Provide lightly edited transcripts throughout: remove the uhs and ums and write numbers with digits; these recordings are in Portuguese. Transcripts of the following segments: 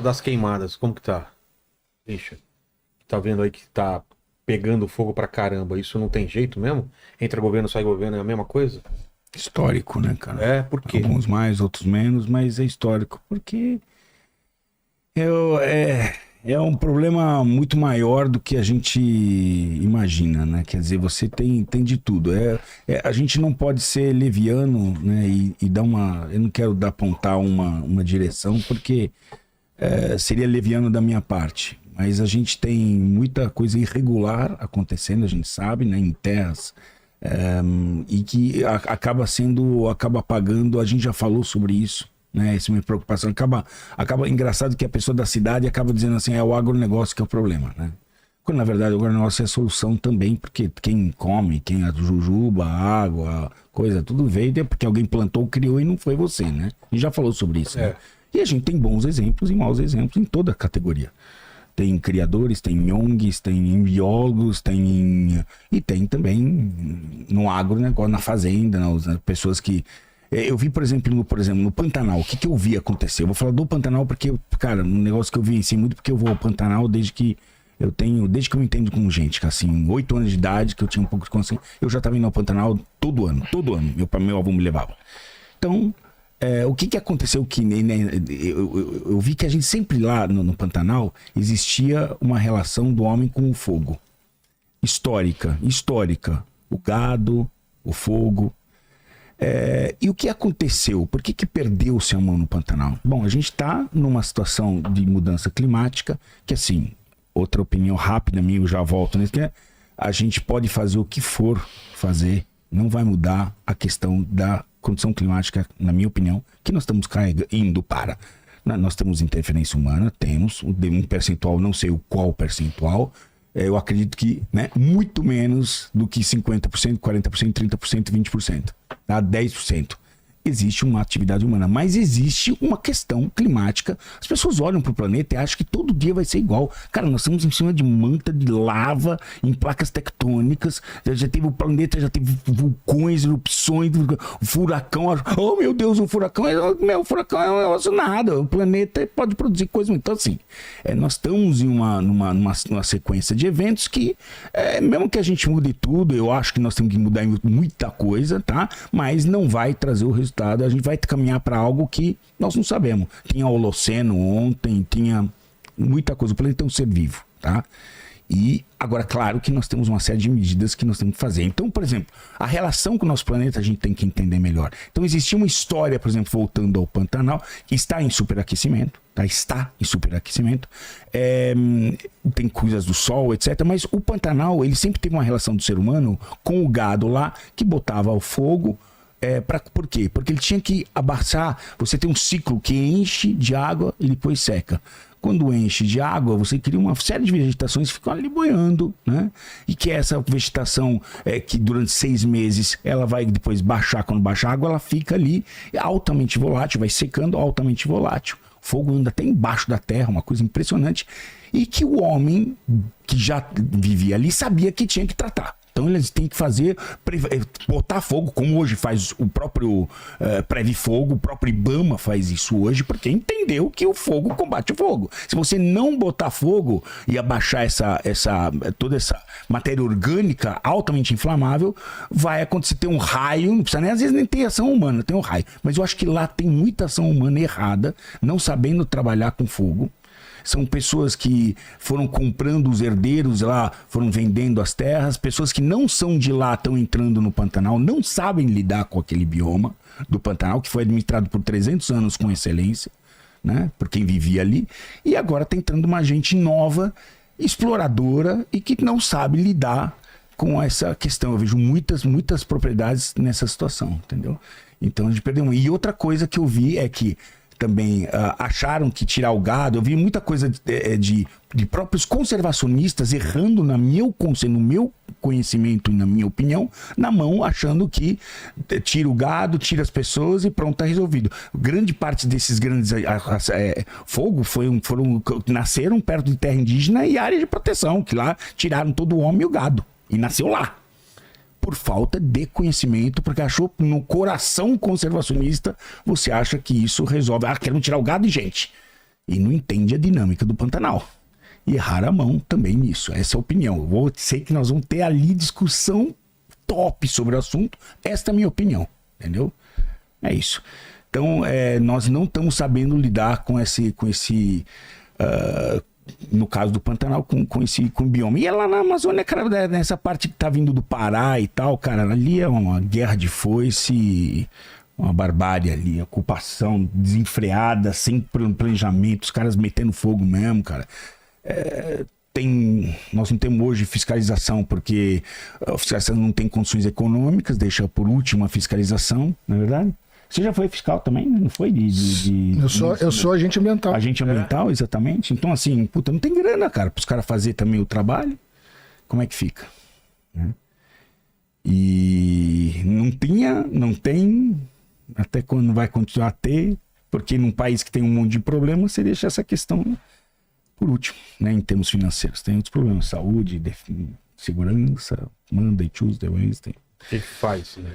das queimadas, como que tá? Ixi, tá vendo aí que tá pegando fogo pra caramba. Isso não tem jeito mesmo? Entra governo, sai governo, é a mesma coisa? Histórico, né, cara? É, por quê? Alguns mais, outros menos, mas é histórico. Porque é um problema muito maior do que a gente imagina, né? Quer dizer, você tem de tudo. A gente não pode ser leviano, né? E dar uma... Eu não quero apontar uma direção, porque seria leviano da minha parte. Mas a gente tem muita coisa irregular acontecendo, a gente sabe, né? Em terras... e que acaba pagando, a gente já falou sobre isso, né? Essa é uma preocupação. Acaba engraçado que a pessoa da cidade acaba dizendo assim, é o agronegócio que é o problema, né? Quando na verdade o agronegócio é a solução também, porque quem come, quem a jujuba, a água, coisa, tudo veio porque alguém plantou, criou e não foi você, né? A gente já falou sobre isso, né? E a gente tem bons exemplos e maus exemplos em toda a categoria. Tem criadores, tem Yongs, tem biólogos, e tem também no agronegócio, na fazenda, né, pessoas que... Eu vi, por exemplo, no Pantanal, o que eu vi acontecer? Eu vou falar do Pantanal porque, cara, um negócio que eu vivenciei muito, porque eu vou ao Pantanal desde que eu me entendo com gente, que assim, 8 anos de idade, que eu tinha um pouco de consciência, eu já estava indo ao Pantanal todo ano, meu avô me levava. Então... o que aconteceu que eu vi que a gente sempre lá no Pantanal existia uma relação do homem com o fogo histórica, o gado, o fogo, e o que aconteceu? Por que perdeu-se a mão no Pantanal? Bom, a gente está numa situação de mudança climática que, assim, outra opinião rápida minha, eu já volto nisso, que a gente pode fazer o que for fazer, não vai mudar a questão da condição climática, na minha opinião, que nós estamos indo para. Nós temos interferência humana, temos um percentual, não sei qual percentual, eu acredito que, né, muito menos do que 50%, 40%, 30%, 20%, tá? 10%. Existe uma atividade humana, mas existe uma questão climática. As pessoas olham para o planeta e acham que todo dia vai ser igual. Cara, nós estamos em cima de manta de lava, em placas tectônicas. Já teve o planeta, já teve vulcões, erupções, furacão. Oh, meu Deus, o furacão o furacão é um negócio nada. O planeta pode produzir coisas. Então, assim, nós estamos em numa sequência de eventos que, mesmo que a gente mude tudo, eu acho que nós temos que mudar muita coisa, tá? Mas não vai trazer o resultado. A gente vai caminhar para algo que nós não sabemos. Tinha Holoceno ontem, tinha muita coisa. O planeta é um ser vivo, tá? E agora, claro que nós temos uma série de medidas que nós temos que fazer. Então, por exemplo, a relação com o nosso planeta a gente tem que entender melhor. Então, existia uma história, por exemplo, voltando ao Pantanal, que está em superaquecimento, tá? Está em superaquecimento. Tem coisas do sol, etc. Mas o Pantanal, ele sempre teve uma relação do ser humano com o gado lá, que botava o fogo. Por quê? Porque ele tinha que abaixar. Você tem um ciclo que enche de água e depois seca. Quando enche de água, você cria uma série de vegetações que ficam ali boiando, né? E que essa vegetação, que durante 6 meses, ela vai depois baixar. Quando baixa a água, ela fica ali altamente volátil, vai secando, altamente volátil. O fogo anda até embaixo da terra, uma coisa impressionante. E que o homem que já vivia ali sabia que tinha que tratar. Então eles têm que botar fogo, como hoje faz o próprio Preve Fogo, o próprio Ibama faz isso hoje, porque entendeu que o fogo combate o fogo. Se você não botar fogo e abaixar toda essa matéria orgânica altamente inflamável, vai acontecer, ter um raio, não precisa nem, às vezes nem ter ação humana, tem um raio. Mas eu acho que lá tem muita ação humana errada, não sabendo trabalhar com fogo. São pessoas que foram comprando os herdeiros lá, foram vendendo as terras. Pessoas que não são de lá estão entrando no Pantanal, não sabem lidar com aquele bioma do Pantanal, que foi administrado por 300 anos com excelência, né, por quem vivia ali. E agora está entrando uma gente nova, exploradora e que não sabe lidar com essa questão. Eu vejo muitas propriedades nessa situação, entendeu? Então a gente perdeu. E outra coisa que eu vi é que também acharam que tirar o gado, eu vi muita coisa de próprios conservacionistas errando no meu conhecimento e na minha opinião, na mão, achando que tira o gado, tira as pessoas e pronto, tá resolvido. Grande parte desses grandes nasceram perto de terra indígena e área de proteção, que lá tiraram todo o homem e o gado, e nasceu lá. Por falta de conhecimento, porque achou no coração conservacionista, você acha que isso resolve. Querem tirar o gado e gente. e não entende a dinâmica do Pantanal. E erraram a mão também nisso. Essa é a opinião. Eu sei que nós vamos ter ali discussão top sobre o assunto. Esta é a minha opinião, entendeu? É isso. Então, nós não estamos sabendo lidar com esse no caso do Pantanal, com o bioma. E é lá na Amazônia, cara, nessa parte que tá vindo do Pará e tal, cara, ali é uma guerra de foice, uma barbárie ali, ocupação desenfreada, sem planejamento, os caras metendo fogo mesmo, cara. Nós não temos hoje fiscalização, porque a fiscalização não tem condições econômicas, deixa por último a fiscalização, não é verdade? Você já foi fiscal também, não foi? Eu sou agente ambiental. Agente ambiental, exatamente. Então, assim, puta, não tem grana, cara, para os caras fazerem também o trabalho. Como é que fica? Né? E não tem, até quando vai continuar a ter, porque num país que tem um monte de problemas, você deixa essa questão por último, né, em termos financeiros. Tem outros problemas, saúde, segurança, Monday, Tuesday, Wednesday. O que faz, né?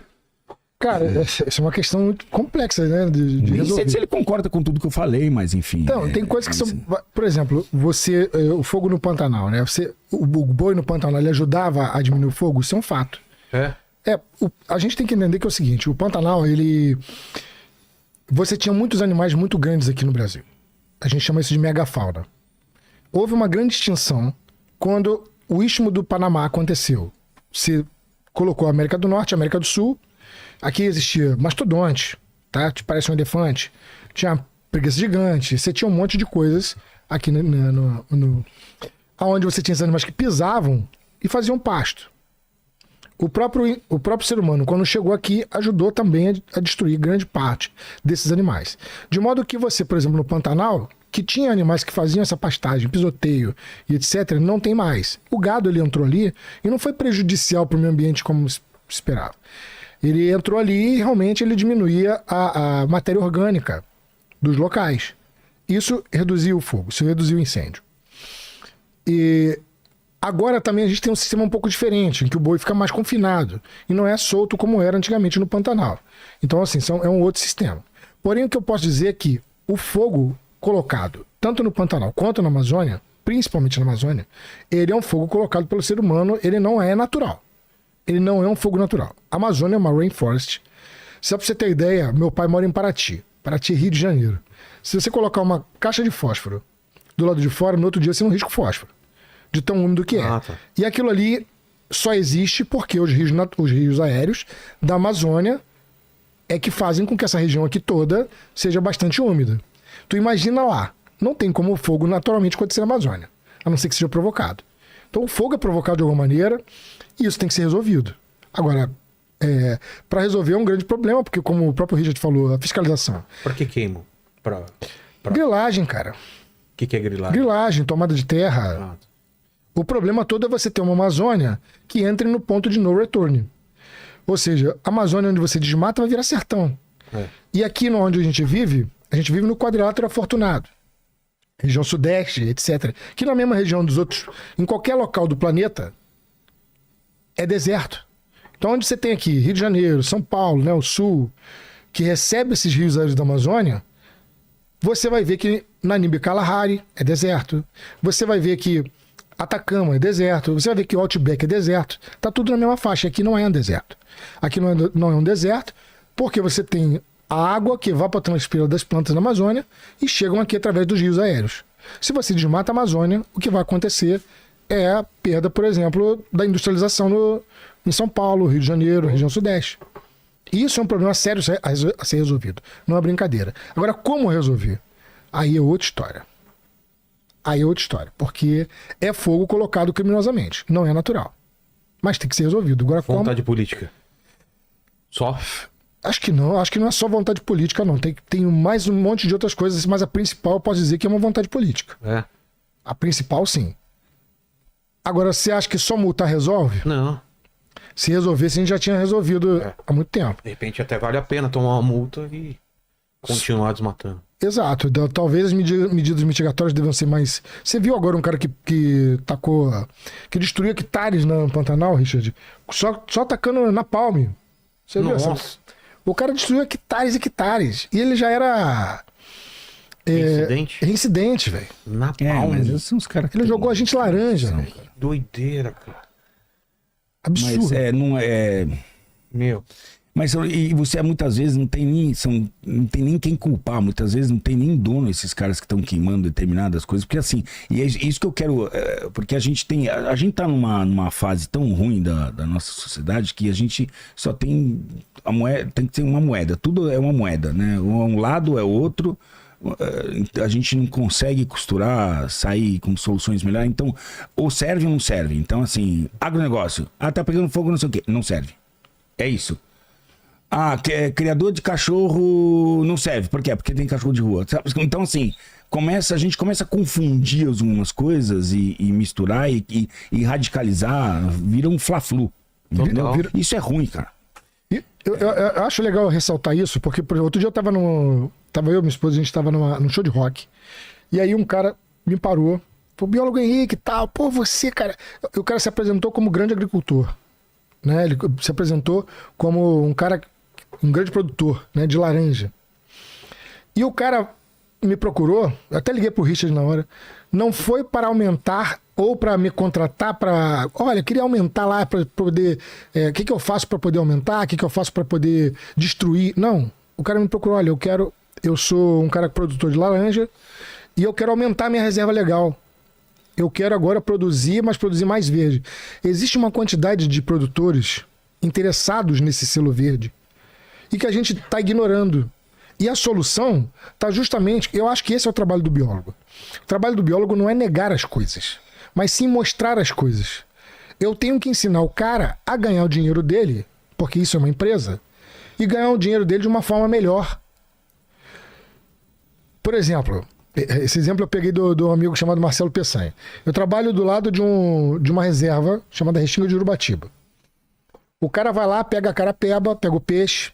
Cara, essa é uma questão muito complexa, né? De Nem resolver. sei se ele concorda com tudo que eu falei, mas enfim. Então, tem coisas que são... Por exemplo, o fogo no Pantanal, né? O boi no Pantanal, ele ajudava a diminuir o fogo? Isso é um fato. A gente tem que entender que é o seguinte, o Pantanal, você tinha muitos animais muito grandes aqui no Brasil. A gente chama isso de megafauna. Houve uma grande extinção quando o Istmo do Panamá aconteceu. Se colocou a América do Norte, a América do Sul. Aqui existia mastodonte, tá? Te parece um elefante. Tinha preguiça gigante. Você tinha um monte de coisas aqui onde você tinha esses animais que pisavam e faziam pasto. O próprio ser humano, quando chegou aqui, ajudou também a destruir grande parte desses animais. De modo que você, por exemplo, no Pantanal, que tinha animais que faziam essa pastagem, pisoteio e etc., não tem mais. O gado, ele entrou ali e não foi prejudicial para o meio ambiente como se esperava. Ele entrou ali e realmente ele diminuía a matéria orgânica dos locais. Isso reduziu o fogo, isso reduziu o incêndio. E agora também a gente tem um sistema um pouco diferente, em que o boi fica mais confinado e não é solto como era antigamente no Pantanal. Então, assim, é um outro sistema. Porém, o que eu posso dizer é que o fogo colocado, tanto no Pantanal quanto na Amazônia, principalmente na Amazônia, ele é um fogo colocado pelo ser humano, ele não é natural. Ele não é um fogo natural. A Amazônia é uma rainforest. Só pra você ter ideia, meu pai mora em Paraty, Rio de Janeiro. Se você colocar uma caixa de fósforo do lado de fora, no outro dia você não risca o fósforo, de tão úmido que é. Tá. E aquilo ali só existe porque os rios aéreos da Amazônia é que fazem com que essa região aqui toda seja bastante úmida. Tu imagina lá, não tem como o fogo naturalmente acontecer na Amazônia, a não ser que seja provocado. Então o fogo é provocado de alguma maneira e isso tem que ser resolvido. Agora, para resolver é um grande problema, porque como o próprio Richard falou, a fiscalização. Por que queimam? Grilagem, cara. O que é grilagem? Grilagem, tomada de terra. O problema todo é você ter uma Amazônia que entre no ponto de no return. Ou seja, a Amazônia onde você desmata vai virar sertão. E aqui onde a gente vive no quadrilátero afortunado. Região sudeste, etc. Que na mesma região dos outros, em qualquer local do planeta, é deserto. Então onde você tem aqui Rio de Janeiro, São Paulo, né, o sul, que recebe esses rios aéreos da Amazônia, você vai ver que Nanibe Kalahari é deserto. Você vai ver que Atacama é deserto. Você vai ver que o Outback é deserto. Tá tudo na mesma faixa. Aqui não é um deserto. Aqui não é um deserto porque você tem a água que evapotranspira das plantas na Amazônia e chegam aqui através dos rios aéreos. Se você desmata a Amazônia, o que vai acontecer é a perda, por exemplo, da industrialização em São Paulo, Rio de Janeiro, região sudeste. Isso é um problema sério a ser resolvido. Não é brincadeira. Agora, como resolver? Aí é outra história. Porque é fogo colocado criminosamente. Não é natural. Mas tem que ser resolvido. Agora, vontade política. Só? Acho que não é só vontade política, não. Tem mais um monte de outras coisas, mas a principal eu posso dizer que é uma vontade política. A principal, sim. Agora, você acha que só multar resolve? Não. Se resolvesse, a gente já tinha resolvido há muito tempo. De repente até vale a pena tomar uma multa e continuar desmatando. Exato. Talvez as medidas mitigatórias devam ser mais... Você viu agora um cara que destruiu hectares no Pantanal, Richard? Só atacando na palme. Você viu essa? O cara destruiu hectares e hectares. E ele já era Reincidente, velho. Na palma. Mas esses são os caras que Ele jogou a gente laranja, velho. Doideira, cara. Absurdo. Mas não é... Meu. Mas e você muitas vezes não tem nem quem culpar, muitas vezes não tem nem dono esses caras que estão queimando determinadas coisas, porque assim, e é isso que eu quero, porque a gente tá numa fase tão ruim da nossa sociedade que a gente só tem a moeda, tem que ter uma moeda, tudo é uma moeda, né? Um lado é outro, a gente não consegue costurar, sair com soluções melhores, então ou serve ou não serve. Então assim, agronegócio, tá pegando fogo, não sei o quê, não serve, é isso. Criador de cachorro não serve. Por quê? Porque tem cachorro de rua. Então, assim, a gente começa a confundir algumas coisas e misturar e radicalizar. Vira um fla-flu. Entendeu? Isso é ruim, cara. Eu acho legal ressaltar isso, porque por exemplo, outro dia eu tava eu e minha esposa, a gente tava num show de rock. E aí um cara me parou. Falou, biólogo Henrique e tal. Pô, você, cara... O cara se apresentou como grande agricultor. Né? Ele se apresentou como um grande produtor, né, de laranja. E o cara me procurou, eu até liguei pro Richard na hora, não foi para aumentar ou para me contratar para... Olha, queria aumentar lá para poder... O que eu faço para poder aumentar? O que eu faço para poder destruir? Não. O cara me procurou, olha, eu sou um cara produtor de laranja e eu quero aumentar minha reserva legal. Eu quero agora produzir, mas produzir mais verde. Existe uma quantidade de produtores interessados nesse selo verde e que a gente está ignorando. E a solução está justamente... Eu acho que esse é o trabalho do biólogo. O trabalho do biólogo não é negar as coisas, mas sim mostrar as coisas. Eu tenho que ensinar o cara a ganhar o dinheiro dele, porque isso é uma empresa, e ganhar o dinheiro dele de uma forma melhor. Por exemplo... Esse exemplo eu peguei do amigo chamado Marcelo Peçanha. Eu trabalho do lado de uma reserva chamada Restinga de Urubatiba. O cara vai lá, pega a carapeba, pega o peixe,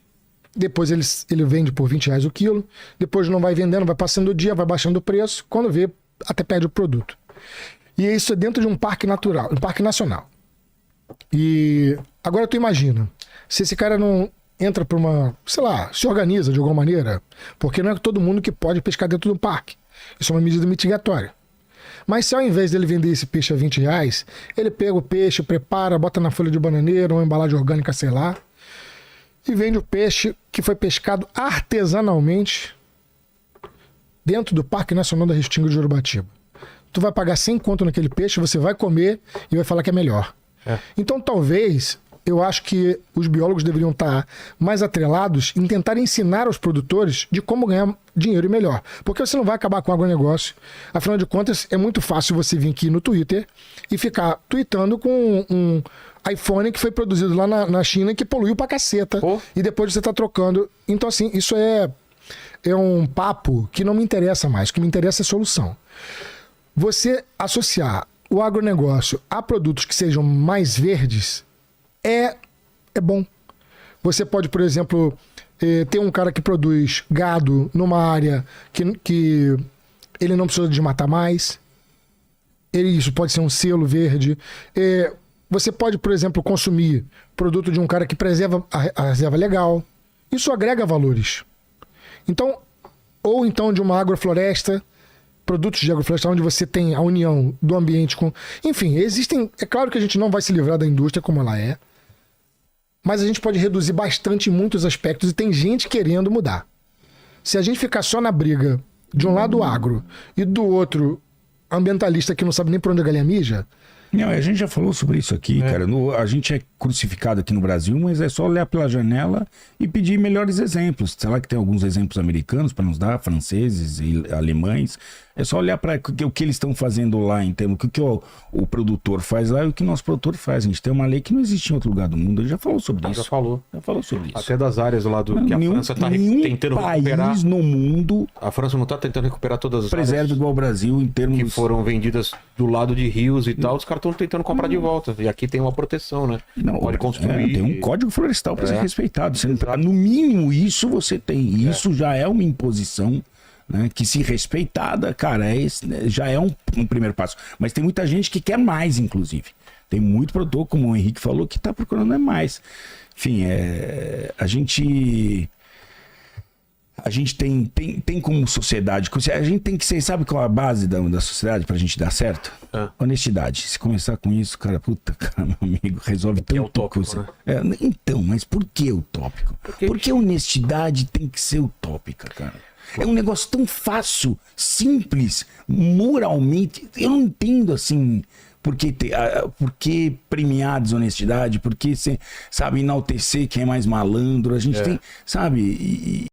depois ele vende por R$20 o quilo, depois não vai vendendo, vai passando o dia, vai baixando o preço, quando vê, até perde o produto. E isso é dentro de um parque natural, um parque nacional. E agora tu imagina, se esse cara não entra para uma, sei lá, se organiza de alguma maneira, porque não é todo mundo que pode pescar dentro do parque. Isso é uma medida mitigatória. Mas se ao invés dele vender esse peixe a R$20, ele pega o peixe, prepara, bota na folha de bananeira, uma embalagem orgânica, sei lá, e vende o peixe que foi pescado artesanalmente dentro do Parque Nacional da Restinga de Urubatiba. Tu vai pagar 100 conto naquele peixe, você vai comer e vai falar que é melhor. Então talvez... Eu acho que os biólogos deveriam estar mais atrelados em tentar ensinar aos produtores de como ganhar dinheiro melhor. Porque você não vai acabar com o agronegócio. Afinal de contas, é muito fácil você vir aqui no Twitter e ficar tweetando com um iPhone que foi produzido lá na China que poluiu pra caceta. E depois você tá trocando. Então, assim, isso é um papo que não me interessa mais. O que me interessa é solução. Você associar o agronegócio a produtos que sejam mais verdes é bom. Você pode, por exemplo, ter um cara que produz gado numa área que ele não precisa desmatar mais. Isso pode ser um selo verde. Você pode, por exemplo, consumir produto de um cara que preserva a reserva legal. Isso agrega valores. Então, ou então de uma agrofloresta, produtos de agrofloresta onde você tem a união do ambiente com... Enfim, existem... É claro que a gente não vai se livrar da indústria como ela é, mas a gente pode reduzir bastante em muitos aspectos e tem gente querendo mudar. Se a gente ficar só na briga de um lado agro e do outro ambientalista que não sabe nem por onde a galinha mija... Não, a gente já falou sobre isso aqui, cara. A gente é crucificado aqui no Brasil, mas é só olhar pela janela e pedir melhores exemplos. Sei lá que tem alguns exemplos americanos para nos dar, franceses e alemães. É só olhar para o que eles estão fazendo lá, em termos do que o produtor faz lá e o que o nosso produtor faz. A gente tem uma lei que não existe em outro lugar do mundo. Ele já falou sobre isso. Já falou sobre isso. Até das áreas lá do que a França está tentando recuperar. País no mundo... A França não está tentando recuperar todas as preserva áreas igual o Brasil em termos... que foram vendidas do lado de rios e tal. Os caras estão tentando comprar de volta. E aqui tem uma proteção, né? Não, pode construir. Tem um código florestal para ser respeitado. No mínimo isso você tem. Isso já é uma imposição, né, que se respeitada, cara, já é um primeiro passo. Mas tem muita gente que quer mais, inclusive. Tem muito produtor, como o Henrique falou, que está procurando mais. Enfim, a gente a gente tem como sociedade, a gente tem que ser, sabe qual é a base da sociedade pra gente dar certo? Honestidade. Se começar com isso, cara, puta, cara, meu amigo, resolve Porque é tanta utópico, coisa. né? Então, mas por que utópico? Porque a honestidade tem que ser utópica, cara. É um negócio tão fácil, simples, moralmente. Eu não entendo assim. Por que premiar a desonestidade? Por que, sabe, enaltecer quem é mais malandro? A gente tem, sabe?